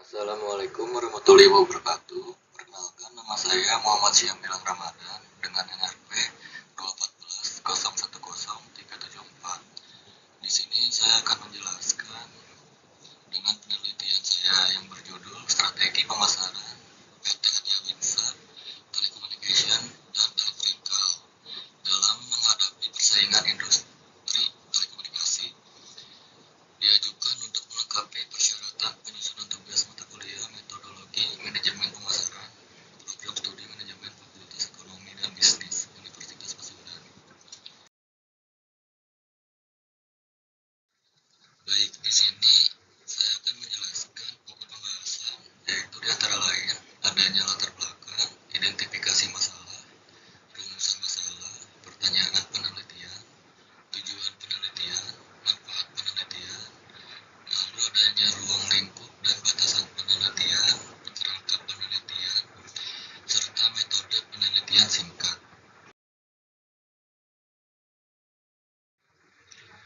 Assalamualaikum warahmatullahi wabarakatuh. Perkenalkan, nama saya Muhammad Syamil Ramadan dengan NRP 214010374. Di sini saya akan menjelaskan dengan penelitian saya yang berjudul Strategi Pemasaran PT Adya Windsor Telecommunication dan Electrical dalam menghadapi persaingan industri telekomunikasi. Diajukan untuk melengkapi persyaratan penyusunan tugas mata kuliah metodologi manajemen pemasaran, program studi manajemen Fakultas Ekonomi dan Bisnis Universitas Pasundan. Baik, di sini saya akan menjelaskan pokok pembahasan, yaitu di antara lain adanya latar belakang, identifikasi masalah, rumusan masalah, pertanyaan penelitian, tujuan penelitian, manfaat penelitian, lalu adanya ruang lingkup dan batasan penelitian, kerangka penelitian, serta metode penelitian singkat.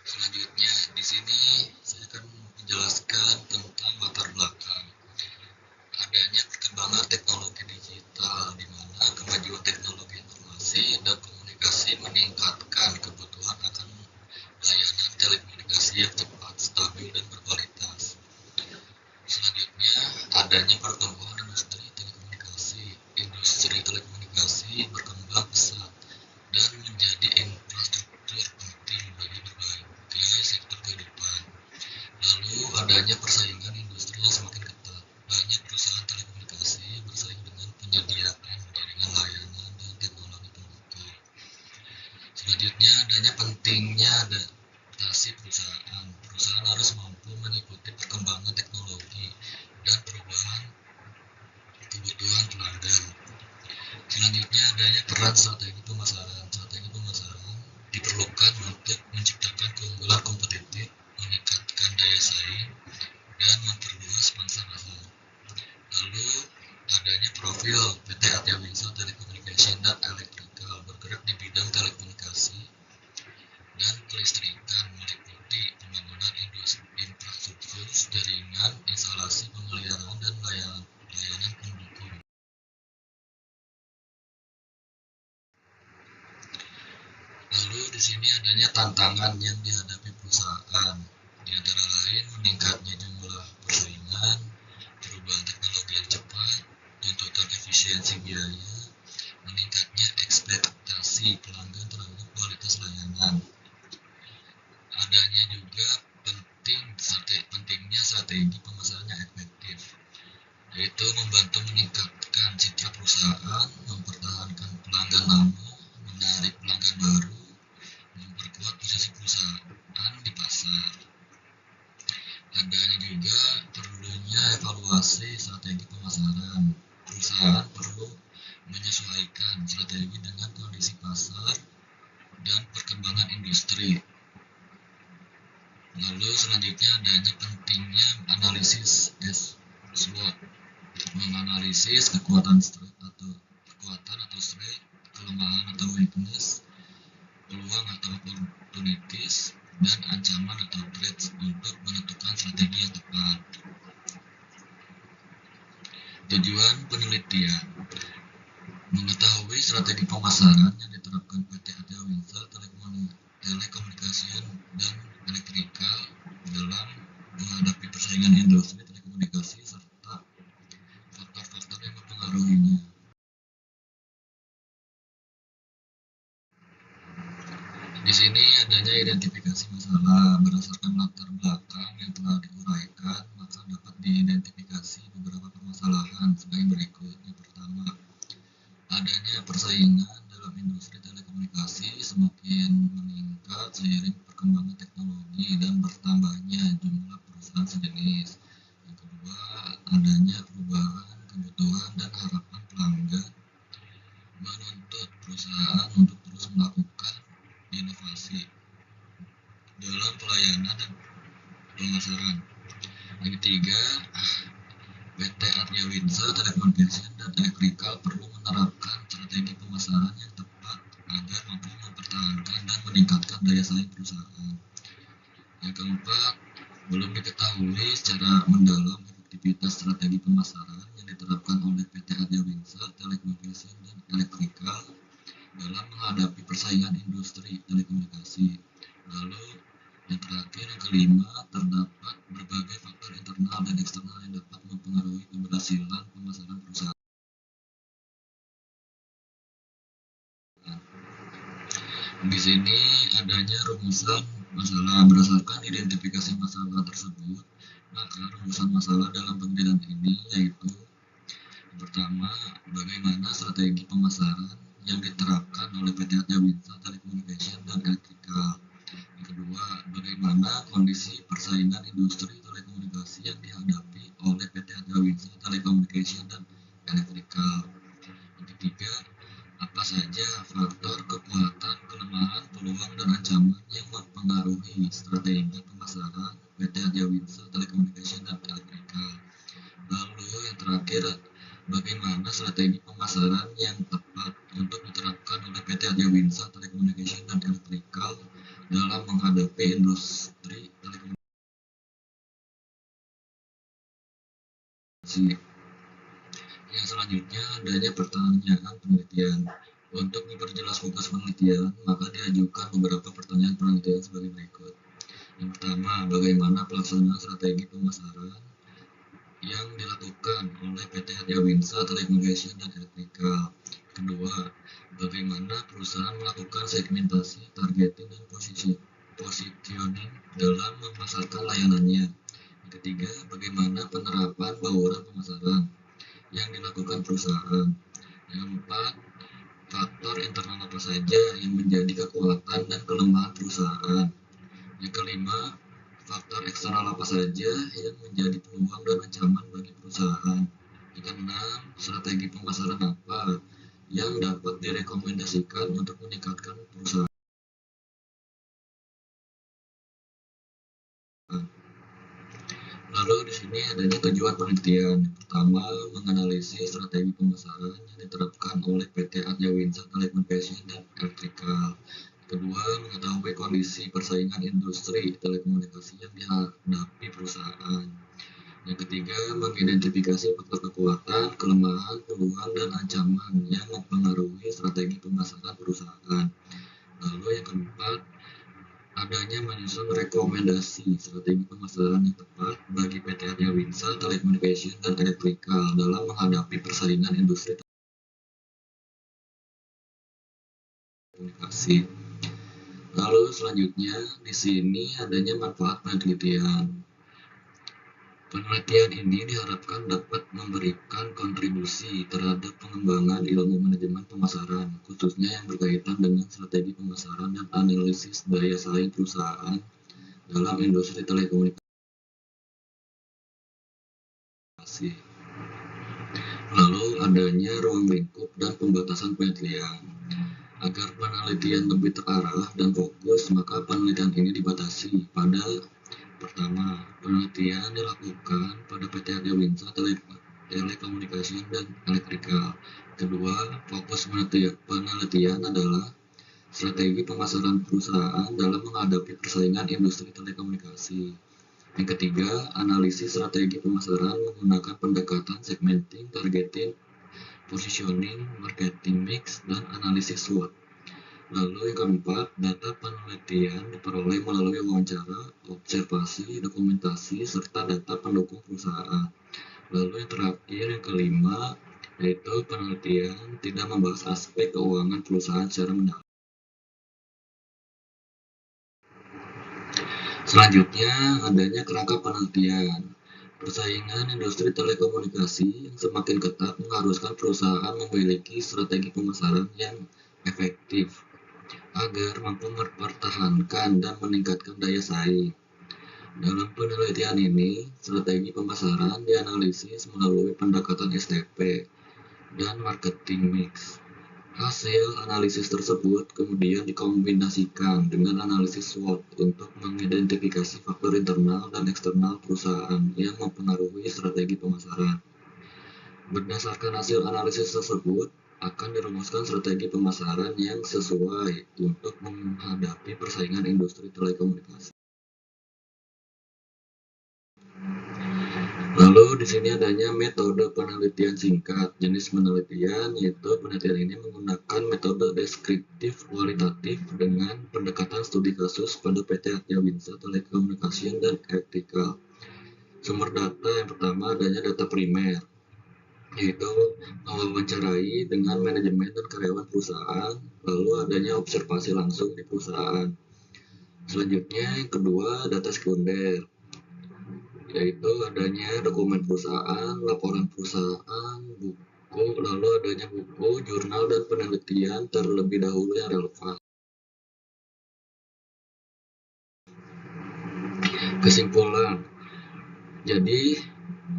Selanjutnya, di sini saya akan menjelaskan tentang latar belakang. Adanya perkembangan teknologi digital, di mana kemajuan teknologi informasi dan komunikasi meningkatkan kebutuhan akan layanan telekomunikasi yang cepat, stabil, dan berkualitas. Selanjutnya, adanya pertumbuhan industri telekomunikasi. Industri telekomunikasi berkembang pesat dan menjadi infrastruktur penting bagi berbagai sektor kehidupan. Lalu adanya persaingan industri yang semakin ketat. Banyak perusahaan telekomunikasi bersaing dengan penyediaan jaringan layanan dan teknologi terbuka. Selanjutnya, adanya pentingnya adaptasi perusahaan. Perusahaan harus mampu mengikuti perkembangan teknologi dan perubahan kebutuhan pelanggan. Selanjutnya, adanya peran strategi pemasaran. Strategi pemasaran diperlukan untuk menciptakan keunggulan kompetitif, meningkatkan daya saing, dan memperluas pangsa pasar. Lalu, adanya profil PT Adya Windsor Telecommunication dan Electrical bergerak di bidang telekomunikasi dan kelistrikan, meliputi pembangunan infrastruktur jaringan, instalasi pemeliharaan, dan layanan pendukung. Lalu di sini adanya tantangan yang dihadapi perusahaan, di antara lain meningkatnya jumlah persaingan, perubahan teknologi yang cepat, tuntutan efisiensi biaya, meningkatnya ekspektasi pelanggan terhadap kualitas layanan. Adanya juga pentingnya strategi pemasaran yang efektif, yaitu membantu meningkatkan citra perusahaan, mempertahankan pelanggan lama, menarik pelanggan baru, memperkuat posisi perusahaan di pasar. Adanya juga perlunya evaluasi strategi pemasaran. Perusahaan perlu menyesuaikan strategi dengan kondisi pasar dan perkembangan industri. Lalu selanjutnya adanya pentingnya analisis SWOT, menganalisis kekuatan atau strength, kelemahan atau weakness, peluang atau opportunities, dan ancaman atau threats untuk menentukan strategi yang tepat. Tujuan penelitian: mengetahui strategi pemasaran yang diterapkan PT Adya Windsor Telecommunication dan Electrical dalam menghadapi persaingan industri telekomunikasi serta faktor-faktor yang mempengaruhinya. Di sini adanya identifikasi masalah. Berdasarkan latar belakang yang telah diuraikan, maka dapat diidentifikasi beberapa permasalahan sebagai berikut. Yang pertama, adanya persaingan dalam industri telekomunikasi semakin meningkat seiring perkembangan teknologi dan bertambahnya jumlah perusahaan sejenis. Yang kedua, adanya perubahan kebutuhan dan harapan pelanggan menuntut perusahaan untuk terus melakukan inovasi dalam pelayanan dan pemasaran. Yang ketiga, PT Adya Windsor Telecommunication dan Electrical perlu menerapkan strategi pemasaran yang tepat agar mampu mempertahankan dan meningkatkan daya saing perusahaan. Yang keempat, belum diketahui secara mendalam aktivitas strategi pemasaran yang diterapkan oleh PT Arjawinsa Telekomunikasi dan Elektrikal dalam menghadapi persaingan industri telekomunikasi. Lalu yang terakhir, yang kelima, terdapat berbagai faktor internal dan eksternal yang dapat mempengaruhi keberhasilan pemasaran perusahaan. Di sini adanya rumusan masalah. Berdasarkan identifikasi masalah tersebut, maka rumusan masalah dalam penelitian ini yaitu yang pertama, bagaimana strategi pemasaran yang diterapkan oleh PT Arjawinsa Telecommunication dan Electrical. Yang kedua, bagaimana kondisi persaingan industri telekomunikasi yang dihadapi oleh PT Arjawinsa Telecommunication dan Electrical. Yang ketiga, apa saja faktor kekuatan, kelemahan, peluang, dan ancaman yang mempengaruhi strategi pemasaran PT Arjawinsa Telecommunication dan Electrical. Lalu yang terakhir, bagaimana strategi pemasaran yang tepat untuk diterapkan oleh PT Arjawinsa Telecommunication dan Electrical dalam menghadapi industri telekomunikasi. Yang selanjutnya adanya pertanyaan penelitian. Untuk memperjelas fokus penelitian, maka diajukan beberapa pertanyaan penelitian sebagai berikut. Yang pertama, bagaimana pelaksanaan strategi pemasaran yang dilakukan oleh PT Arjawinsa Telecommunication dan Electrical. Kedua, bagaimana perusahaan melakukan segmentasi, targeting, dan positioning dalam memasarkan layanannya. Yang ketiga, bagaimana penerapan bauran pemasaran yang dilakukan perusahaan. Yang keempat, faktor internal apa saja yang menjadi kekuatan dan kelemahan perusahaan. Yang kelima, faktor eksternal apa saja yang menjadi peluang dan ancaman bagi perusahaan. Yang keenam, strategi pemasaran apa yang dapat direkomendasikan untuk meningkatkan perusahaan. Lalu di sini adanya tujuan penelitian. Pertama, menganalisis strategi pemasaran yang diterapkan oleh PT Arjawinsa Telecommunication dan Electrical. Kedua, mengetahui kondisi persaingan industri telekomunikasi yang dihadapi perusahaan. Yang ketiga, mengidentifikasi faktor kekuatan, kelemahan, peluang, dan ancaman yang mempengaruhi strategi pemasaran perusahaan. Lalu yang keempat, adanya menyusun rekomendasi strategi pemasaran yang tepat bagi PT Arjawinsa Telecommunication dan Electrical dalam menghadapi persaingan industri telekomunikasi. Lalu selanjutnya di sini adanya manfaat penelitian. Penelitian ini diharapkan dapat memberikan kontribusi terhadap pengembangan ilmu manajemen pemasaran, khususnya yang berkaitan dengan strategi pemasaran dan analisis daya saing perusahaan dalam industri telekomunikasi. Lalu adanya ruang lingkup dan pembatasan penelitian. Agar penelitian lebih terarah dan fokus, maka penelitian ini dibatasi pada pertama, penelitian dilakukan pada PT Arjawinsa Telekomunikasi dan Electrical. Kedua, fokus penelitian adalah strategi pemasaran perusahaan dalam menghadapi persaingan industri telekomunikasi. Yang ketiga, analisis strategi pemasaran menggunakan pendekatan segmenting, targeting, positioning, marketing mix, dan analisis SWOT. Lalu yang keempat, data penelitian diperoleh melalui wawancara, observasi, dokumentasi, serta data pendukung perusahaan. Lalu yang terakhir, yang kelima, yaitu penelitian tidak membahas aspek keuangan perusahaan secara mendalam. Selanjutnya, adanya kerangka penelitian. Persaingan industri telekomunikasi yang semakin ketat mengharuskan perusahaan memiliki strategi pemasaran yang efektif agar mampu mempertahankan dan meningkatkan daya saing. Dalam penelitian ini, strategi pemasaran dianalisis melalui pendekatan STP dan marketing mix. Hasil analisis tersebut kemudian dikombinasikan dengan analisis SWOT untuk mengidentifikasi faktor internal dan eksternal perusahaan yang mempengaruhi strategi pemasaran. Berdasarkan hasil analisis tersebut, akan dirumuskan strategi pemasaran yang sesuai untuk menghadapi persaingan industri telekomunikasi. Lalu di sini adanya metode penelitian singkat. Jenis penelitian yaitu penelitian ini menggunakan metode deskriptif kualitatif dengan pendekatan studi kasus pada PT Atya Winsa Telecommunication dan Electrical. Sumber data yang pertama adanya data primer, yaitu mewawancarai dengan manajemen dan karyawan perusahaan, lalu adanya observasi langsung di perusahaan. Selanjutnya yang kedua data sekunder, yaitu adanya dokumen perusahaan, laporan perusahaan, buku, lalu adanya buku, jurnal, dan penelitian terlebih dahulu yang relevan. Kesimpulan, jadi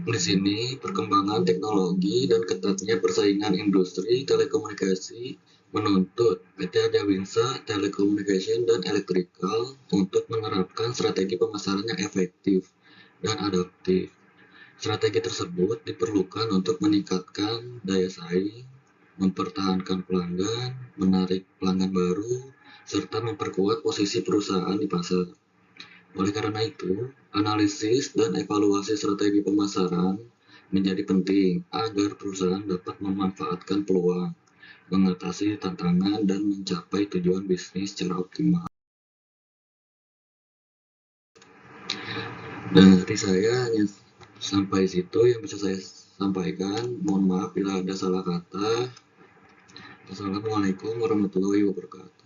di sini perkembangan teknologi dan ketatnya persaingan industri telekomunikasi menuntut PT Adya Winsa Telecommunication dan Electrical untuk menerapkan strategi pemasaran yang efektif dan adaptif. Strategi tersebut diperlukan untuk meningkatkan daya saing, mempertahankan pelanggan, menarik pelanggan baru, serta memperkuat posisi perusahaan di pasar. Oleh karena itu, analisis dan evaluasi strategi pemasaran menjadi penting agar perusahaan dapat memanfaatkan peluang, mengatasi tantangan, dan mencapai tujuan bisnis secara optimal. Dan dari saya hanya sampai situ yang bisa saya sampaikan. Mohon maaf bila ada salah kata. Wassalamualaikum warahmatullahi wabarakatuh.